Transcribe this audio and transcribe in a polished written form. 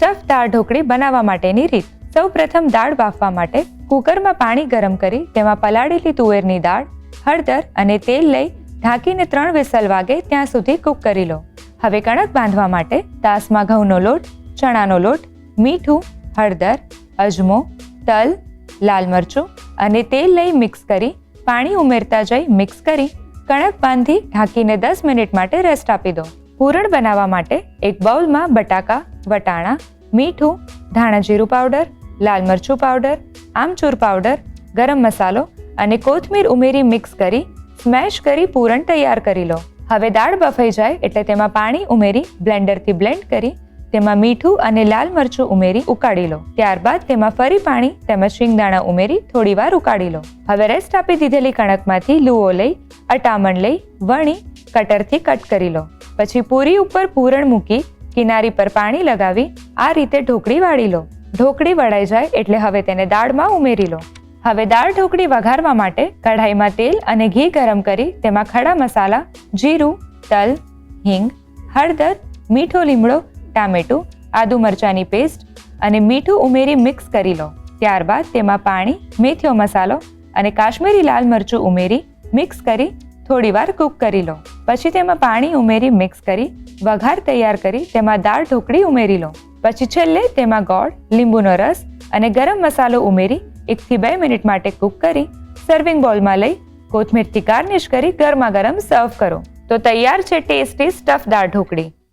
Stuff દાળ ઢોકળી બનાવવા માટેની રીત. સૌપ્રથમ દાળ બાફવા માટે કુકરમાં પાણી ગરમ કરી તેમાં પલાળેલી તુવેરની દાળ, હળદર અને તેલ લઈ ઢાંકીને 3 વિસલ વાગે ત્યાં સુધી કૂક કરી લો. હવે કણક બાંધવા માટે તાસમાં ઘઉંનો લોટ, ચણાનો લોટ, મીઠું, હળદર, અજમો, તલ, લાલ મરચું અને તેલ લઈ મિક્સ કરી પાણી ઉમેરતા જઈ મિક્સ કરી કણક બાંધી ઢાંકીને 10 મિનિટ માટે રેસ્ટ આપી દો. પૂરણ બનાવવા માટે એક બાઉલમાં બટાકા, વટાણા, મીઠું, ધાણા જીરું પાવડર, લાલ મરચું પાવડર, આમચૂર પાવડર, ગરમ મસાલો અને કોથમીર ઉમેરી મિક્સ કરી સ્મેશ કરી પૂરણ તૈયાર કરી લો. હવે દાળ બફાઈ જાય એટલે તેમાં પાણી ઉમેરી બ્લેન્ડરથી બ્લેન્ડ કરી તેમાં મીઠું અને લાલ મરચું ઉમેરી ઉકાળી લો. ત્યારબાદ તેમાં ફરી પાણી તેમજ શિંગદાણા ઉમેરી થોડીવાર ઉકાળી લો. હવે રેસ્ટ આપી દીધેલી કણકમાંથી લુઓ લઈ અટામણ લઈ વણી કટરથી કટ કરી લો. પછી પૂરી ઉપર પૂરણ મૂકી કિનારી પર પાણી લગાવી આ રીતે ઢોકળી વાળી લો. ઢોકળી વળાઈ જાય એટલે હવે તેને દાળમાં ઉમેરી લો. હવે દાળ ઢોકળી વઘારવા માટે કઢાઈમાં તેલ અને ઘી ગરમ કરી તેમાં ખડા મસાલા, જીરું, તલ, હિંગ, હળદર, મીઠો લીમડો, ટામેટું, આદુ મરચાંની પેસ્ટ અને મીઠું ઉમેરી મિક્સ કરી લો. ત્યારબાદ તેમાં પાણી, મેથીયો મસાલો અને કાશ્મીરી લાલ મરચું ઉમેરી મિક્સ કરી થોડીવાર કૂક કરી લો. પછી તેમાં પાણી ઉમેરી મિક્સ કરી વઘાર તૈયાર કરી તેમાં દાળ ઢોકળી ઉમેરી લો. પછી છેલ્લે તેમાં ગોળ, લીંબુનો રસ અને ગરમ મસાલો ઉમેરી 1 થી 2 મિનિટ માટે કૂક કરી સર્વિંગ બોલમાં લઈ કોથમીરથી ગાર્નિશ કરી ગરમા ગરમ સર્વ કરો. તો તૈયાર છે ટેસ્ટી સ્ટફ દાળ ઢોકળી.